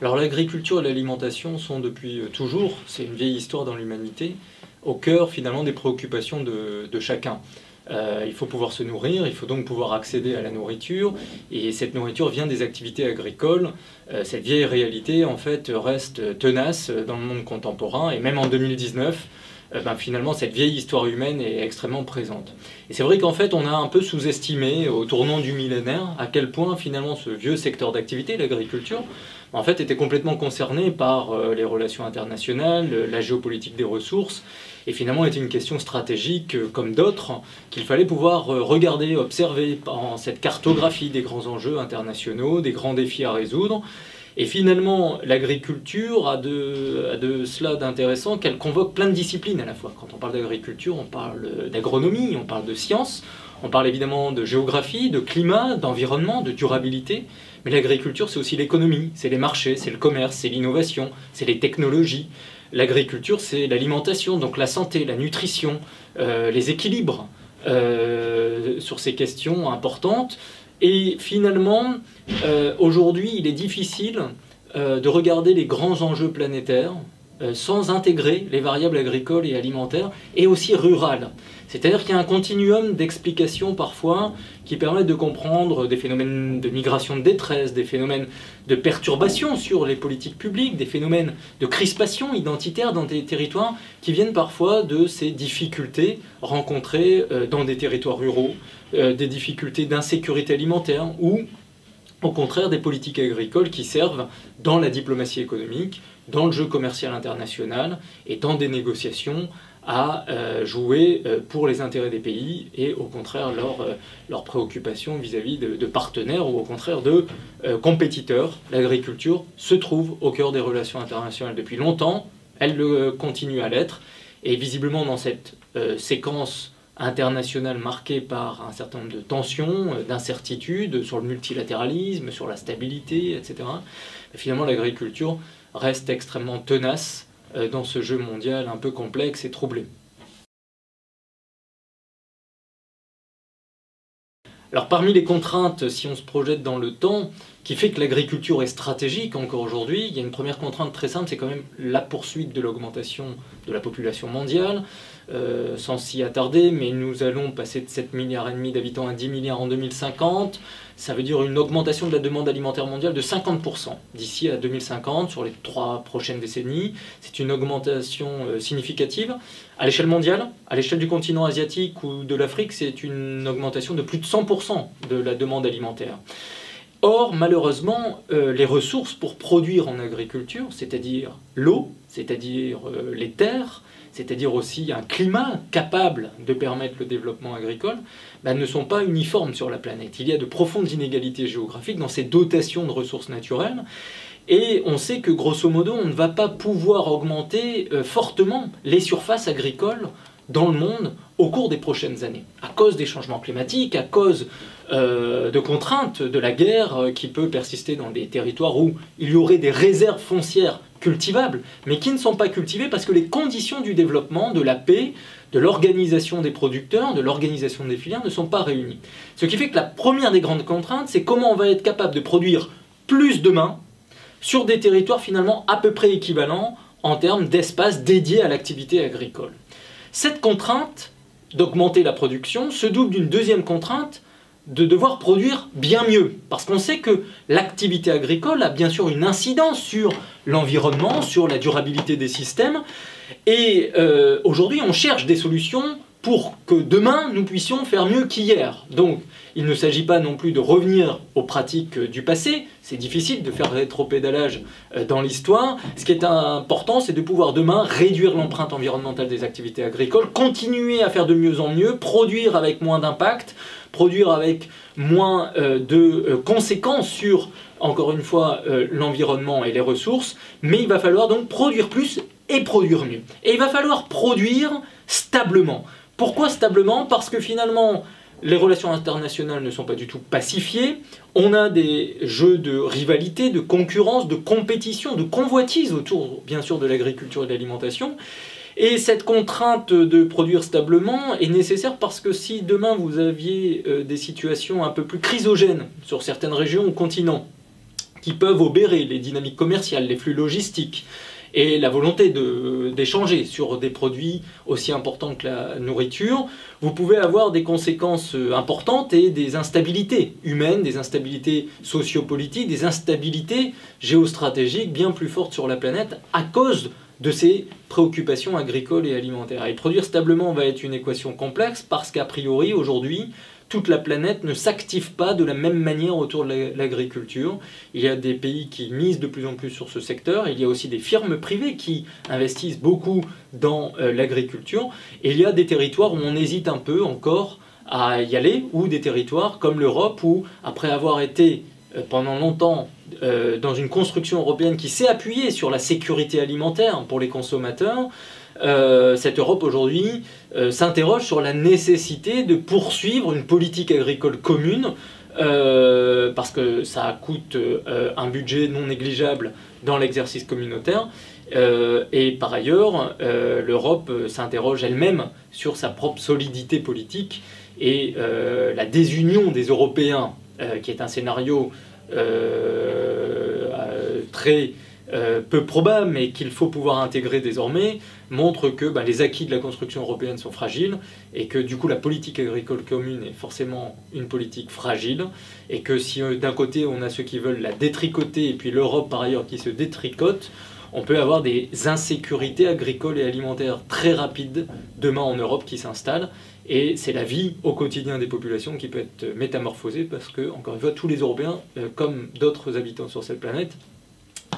Alors l'agriculture et l'alimentation sont depuis toujours, c'est une vieille histoire dans l'humanité, au cœur finalement des préoccupations de chacun. Il faut pouvoir se nourrir, il faut donc pouvoir accéder à la nourriture, et cette nourriture vient des activités agricoles. Cette vieille réalité en fait reste tenace dans le monde contemporain, et même en 2019, finalement cette vieille histoire humaine est extrêmement présente. Et c'est vrai qu'en fait on a un peu sous-estimé au tournant du millénaire à quel point finalement ce vieux secteur d'activité, l'agriculture, en fait était complètement concerné par les relations internationales, la géopolitique des ressources, et finalement était une question stratégique comme d'autres qu'il fallait pouvoir regarder, observer en cette cartographie des grands enjeux internationaux, des grands défis à résoudre. Et finalement, l'agriculture a de cela d'intéressant qu'elle convoque plein de disciplines à la fois. Quand on parle d'agriculture, on parle d'agronomie, on parle de sciences, on parle évidemment de géographie, de climat, d'environnement, de durabilité. Mais l'agriculture, c'est aussi l'économie, c'est les marchés, c'est le commerce, c'est l'innovation, c'est les technologies. L'agriculture, c'est l'alimentation, donc la santé, la nutrition, les équilibres sur ces questions importantes. Et finalement, aujourd'hui, il est difficile de regarder les grands enjeux planétaires sans intégrer les variables agricoles et alimentaires, et aussi rurales. C'est-à-dire qu'il y a un continuum d'explications parfois qui permettent de comprendre des phénomènes de migration de détresse, des phénomènes de perturbation sur les politiques publiques, des phénomènes de crispation identitaire dans des territoires qui viennent parfois de ces difficultés rencontrées dans des territoires ruraux, des difficultés d'insécurité alimentaire ou au contraire des politiques agricoles qui servent dans la diplomatie économique, dans le jeu commercial international et dans des négociations à jouer pour les intérêts des pays et au contraire leurs préoccupations vis-à-vis de partenaires ou au contraire de compétiteurs. L'agriculture se trouve au cœur des relations internationales depuis longtemps, elle continue à l'être, et visiblement dans cette séquence internationale marquée par un certain nombre de tensions, d'incertitudes sur le multilatéralisme, sur la stabilité, etc. Finalement, l'agriculture reste extrêmement tenace dans ce jeu mondial un peu complexe et troublé. Alors parmi les contraintes, si on se projette dans le temps, qui fait que l'agriculture est stratégique encore aujourd'hui, il y a une première contrainte très simple, c'est quand même la poursuite de l'augmentation de la population mondiale, sans s'y attarder, mais nous allons passer de 7,5 milliards d'habitants à 10 milliards en 2050, ça veut dire une augmentation de la demande alimentaire mondiale de 50% d'ici à 2050, sur les 3 prochaines décennies. C'est une augmentation significative. À l'échelle mondiale, à l'échelle du continent asiatique ou de l'Afrique, c'est une augmentation de plus de 100% de la demande alimentaire. Or, malheureusement, les ressources pour produire en agriculture, c'est-à-dire l'eau, c'est-à-dire les terres, c'est-à-dire aussi un climat capable de permettre le développement agricole, ne sont pas uniformes sur la planète. Il y a de profondes inégalités géographiques dans ces dotations de ressources naturelles, et on sait que grosso modo, on ne va pas pouvoir augmenter fortement les surfaces agricoles dans le monde au cours des prochaines années, à cause des changements climatiques, à cause de contraintes de la guerre qui peut persister dans des territoires où il y aurait des réserves foncières cultivables, mais qui ne sont pas cultivées parce que les conditions du développement, de la paix, de l'organisation des producteurs, de l'organisation des filières ne sont pas réunies. Ce qui fait que la première des grandes contraintes, c'est comment on va être capable de produire plus demain sur des territoires finalement à peu près équivalents en termes d'espace dédié à l'activité agricole. Cette contrainte d'augmenter la production se double d'une deuxième contrainte de devoir produire bien mieux. Parce qu'on sait que l'activité agricole a bien sûr une incidence sur l'environnement, sur la durabilité des systèmes. Et aujourd'hui, on cherche des solutions pour que demain, nous puissions faire mieux qu'hier. Donc, il ne s'agit pas non plus de revenir aux pratiques du passé. C'est difficile de faire rétropédalage dans l'histoire. Ce qui est important, c'est de pouvoir demain réduire l'empreinte environnementale des activités agricoles, continuer à faire de mieux en mieux, produire avec moins d'impact, produire avec moins de conséquences sur, encore une fois, l'environnement et les ressources. Mais il va falloir donc produire plus et produire mieux. Et il va falloir produire stablement. Pourquoi stablement? Parce que finalement, Les relations internationales ne sont pas du tout pacifiées. On a des jeux de rivalité, de concurrence, de compétition, de convoitise autour, bien sûr, de l'agriculture et de l'alimentation. Et cette contrainte de produire stablement est nécessaire parce que si demain vous aviez des situations un peu plus chrysogènes sur certaines régions ou continents, qui peuvent obérer les dynamiques commerciales, les flux logistiques, et la volonté d'échanger sur des produits aussi importants que la nourriture, vous pouvez avoir des conséquences importantes et des instabilités humaines, des instabilités sociopolitiques, des instabilités géostratégiques bien plus fortes sur la planète à cause de ces préoccupations agricoles et alimentaires. Et produire stablement va être une équation complexe parce qu'a priori, aujourd'hui, toute la planète ne s'active pas de la même manière autour de l'agriculture. Il y a des pays qui misent de plus en plus sur ce secteur, il y a aussi des firmes privées qui investissent beaucoup dans l'agriculture, et il y a des territoires où on hésite un peu encore à y aller, ou des territoires comme l'Europe où, après avoir été pendant longtemps dans une construction européenne qui s'est appuyée sur la sécurité alimentaire pour les consommateurs, cette Europe aujourd'hui s'interroge sur la nécessité de poursuivre une politique agricole commune parce que ça coûte un budget non négligeable dans l'exercice communautaire et par ailleurs l'Europe s'interroge elle-même sur sa propre solidité politique et la désunion des Européens qui est un scénario très peu probable, mais qu'il faut pouvoir intégrer désormais, montre que les acquis de la construction européenne sont fragiles et que du coup la politique agricole commune est forcément une politique fragile et que si d'un côté on a ceux qui veulent la détricoter et puis l'Europe par ailleurs qui se détricote, on peut avoir des insécurités agricoles et alimentaires très rapides demain en Europe qui s'installent. Et c'est la vie au quotidien des populations qui peut être métamorphosée parce que, encore une fois, tous les Européens, comme d'autres habitants sur cette planète,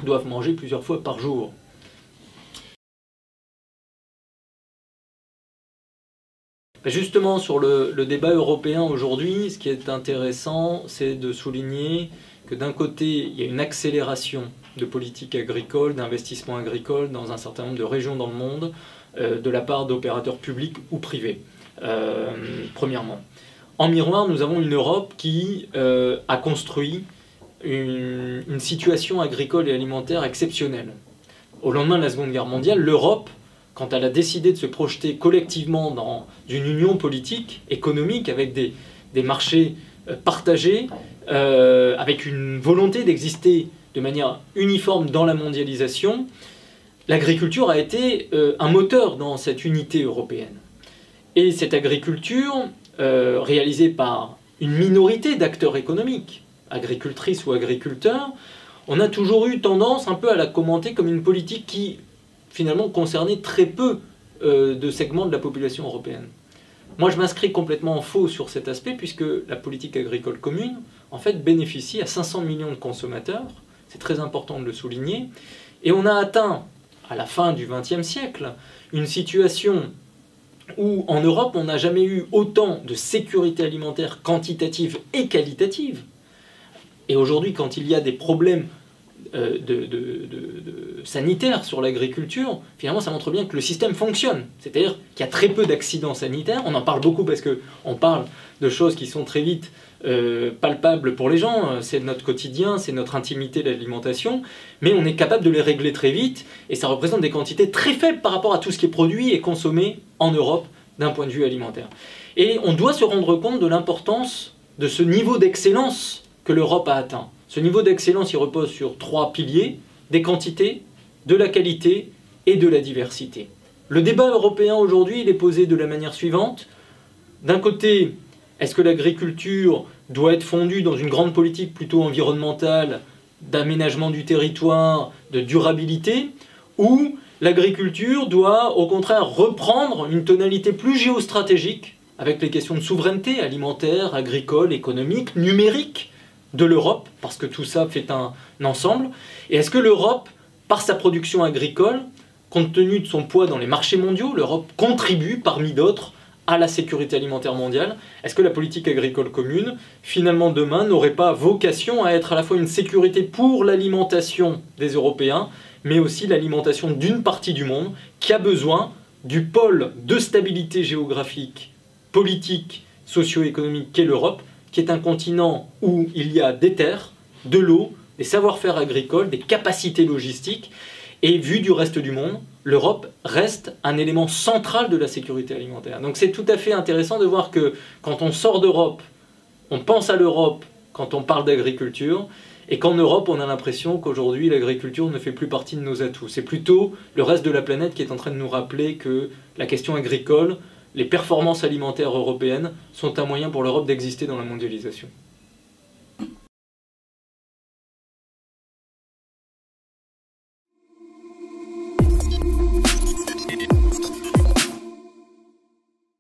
doivent manger plusieurs fois par jour. Justement, sur le débat européen aujourd'hui, ce qui est intéressant, c'est de souligner que d'un côté, il y a une accélération de politique agricole, d'investissement agricole dans un certain nombre de régions dans le monde, de la part d'opérateurs publics ou privés. Premièrement. En miroir, nous avons une Europe qui a construit une situation agricole et alimentaire exceptionnelle. Au lendemain de la Seconde Guerre mondiale, l'Europe, quand elle a décidé de se projeter collectivement dans une union politique, économique, avec des marchés partagés, avec une volonté d'exister de manière uniforme dans la mondialisation, l'agriculture a été un moteur dans cette unité européenne. Et cette agriculture, réalisée par une minorité d'acteurs économiques, agricultrices ou agriculteurs, on a toujours eu tendance un peu à la commenter comme une politique qui, finalement, concernait très peu de segments de la population européenne. Moi, je m'inscris complètement en faux sur cet aspect, puisque la politique agricole commune, en fait, bénéficie à 500 millions de consommateurs, c'est très important de le souligner, et on a atteint, à la fin du XXe siècle, une situation où en Europe on n'a jamais eu autant de sécurité alimentaire quantitative et qualitative. Et aujourd'hui, quand il y a des problèmes sanitaires sur l'agriculture, finalement ça montre bien que le système fonctionne. C'est-à-dire qu'il y a très peu d'accidents sanitaires. On en parle beaucoup parce qu'on parle de choses qui sont très vite palpables pour les gens. C'est notre quotidien, c'est notre intimité de l'alimentation. Mais on est capable de les régler très vite. Et ça représente des quantités très faibles par rapport à tout ce qui est produit et consommé en Europe d'un point de vue alimentaire. Et on doit se rendre compte de l'importance de ce niveau d'excellence que l'Europe a atteint. Ce niveau d'excellence, il repose sur 3 piliers, des quantités, de la qualité et de la diversité. Le débat européen aujourd'hui, il est posé de la manière suivante. D'un côté, est-ce que l'agriculture doit être fondue dans une grande politique plutôt environnementale, d'aménagement du territoire, de durabilité, ou l'agriculture doit au contraire reprendre une tonalité plus géostratégique avec les questions de souveraineté alimentaire, agricole, économique, numérique de l'Europe, parce que tout ça fait un ensemble. Et est-ce que l'Europe, par sa production agricole, compte tenu de son poids dans les marchés mondiaux, l'Europe contribue, parmi d'autres, à la sécurité alimentaire mondiale? Est-ce que la politique agricole commune, finalement demain, n'aurait pas vocation à être à la fois une sécurité pour l'alimentation des Européens, mais aussi l'alimentation d'une partie du monde qui a besoin du pôle de stabilité géographique, politique socio-économique qu'est l'Europe, qui est un continent où il y a des terres, de l'eau, des savoir-faire agricoles, des capacités logistiques, et vu du reste du monde, l'Europe reste un élément central de la sécurité alimentaire. Donc c'est tout à fait intéressant de voir que quand on sort d'Europe, on pense à l'Europe quand on parle d'agriculture, et qu'en Europe, on a l'impression qu'aujourd'hui, l'agriculture ne fait plus partie de nos atouts. C'est plutôt le reste de la planète qui est en train de nous rappeler que la question agricole, les performances alimentaires européennes sont un moyen pour l'Europe d'exister dans la mondialisation.